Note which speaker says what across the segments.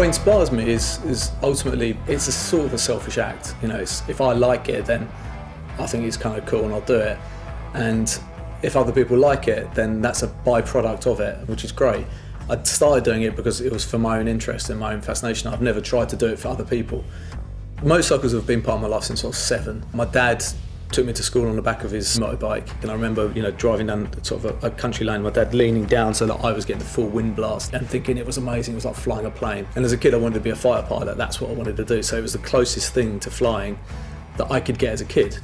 Speaker 1: inspires me is ultimately, it's a sort of a selfish act. You know, if I like it, then I think it's kind of cool and I'll do it. And if other people like it, then that's a byproduct of it, which is great. I started doing it because it was for my own interest and my own fascination. I've never tried to do it for other people. Motorcycles have been part of my life since I was 7. My dad took me to school on the back of his motorbike, and I remember, driving down sort of a country lane, my dad leaning down so that I was getting the full wind blast and thinking it was amazing. It was like flying a plane. And as a kid, I wanted to be a fighter pilot. That's what I wanted to do. So it was the closest thing to flying that I could get as a kid.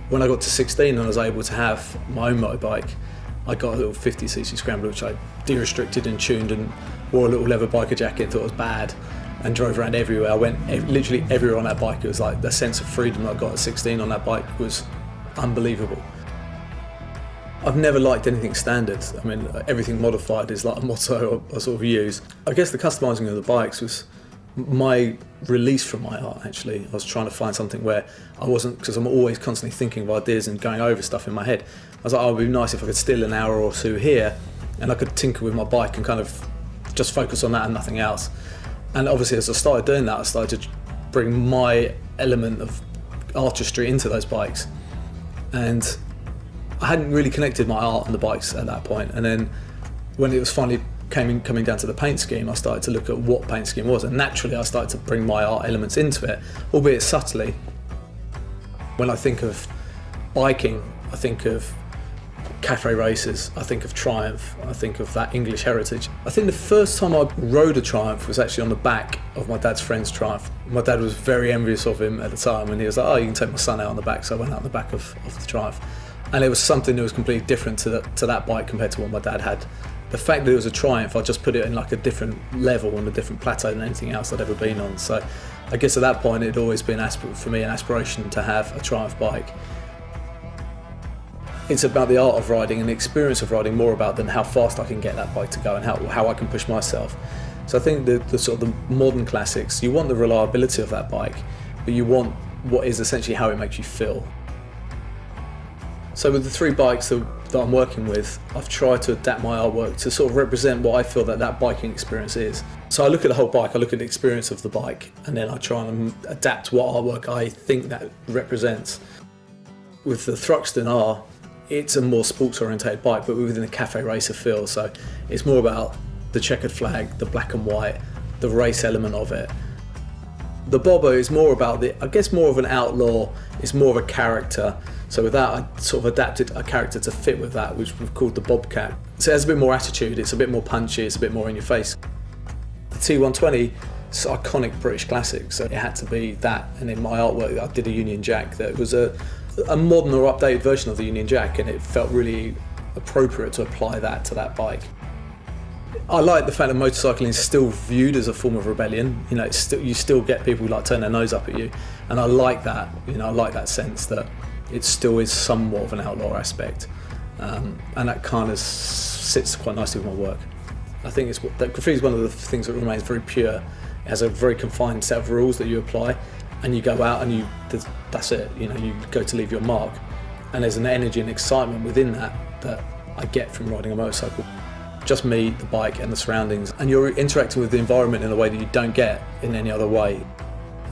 Speaker 1: When I got to 16 and I was able to have my own motorbike, I got a little 50cc Scrambler, which I de-restricted and tuned, and wore a little leather biker jacket, thought it was bad, and drove around everywhere. I went literally everywhere on that bike. It was like the sense of freedom I got at 16 on that bike was unbelievable. I've never liked anything standard. I mean, everything modified is like a motto I sort of use. I guess the customizing of the bikes was my release from my art, actually. I was trying to find something where I wasn't, because I'm always constantly thinking of ideas and going over stuff in my head. I was like, oh, it would be nice if I could steal an hour or two here and I could tinker with my bike and kind of just focus on that and nothing else. And obviously, as I started doing that, I started to bring my element of artistry into those bikes. And I hadn't really connected my art and the bikes at that point. And then when it was finally coming down to the paint scheme, I started to look at what paint scheme was. And naturally, I started to bring my art elements into it, albeit subtly. When I think of biking, I think of cafe races, I think of Triumph, I think of that English heritage. I think the first time I rode a Triumph was actually on the back of my dad's friend's Triumph. My dad was very envious of him at the time, and he was like, oh, you can take my son out on the back. So I went out on the back of the Triumph. And it was something that was completely different to that bike compared to what my dad had. The fact that it was a Triumph, I just put it in like a different level and a different plateau than anything else I'd ever been on. So I guess at that point, it'd always been for me an aspiration to have a Triumph bike. It's about the art of riding and the experience of riding more about than how fast I can get that bike to go and how I can push myself. So I think the sort of the modern classics, you want the reliability of that bike, but you want what is essentially how it makes you feel. So with the 3 bikes that I'm working with, I've tried to adapt my artwork to sort of represent what I feel that biking experience is. So I look at the whole bike, I look at the experience of the bike, and then I try and adapt what artwork I think that represents. With the Thruxton R, it's a more sports orientated bike, but within a cafe racer feel. So it's more about the checkered flag, the black and white, the race element of it. The Bobbo is more about more of an outlaw, it's more of a character. So with that, I sort of adapted a character to fit with that, which we've called the Bobcat. So it has a bit more attitude, it's a bit more punchy, it's a bit more in your face. The T120 is an iconic British classic, so it had to be that. And in my artwork, I did a Union Jack that was a modern or updated version of the Union Jack, and it felt really appropriate to apply that to that bike. I like the fact that motorcycling is still viewed as a form of rebellion. You know, you still get people who like turn their nose up at you, and I like that. I like that sense that it still is somewhat of an outlaw aspect, and that kind of sits quite nicely with my work. I think that graffiti is one of the things that remains very pure. It has a very confined set of rules that you apply, and you go out and that's it. You go to leave your mark, and there's an energy and excitement within that I get from riding a motorcycle. Just me, the bike, and the surroundings, and you're interacting with the environment in a way that you don't get in any other way.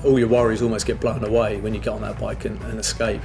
Speaker 1: All your worries almost get blown away when you get on that bike and escape.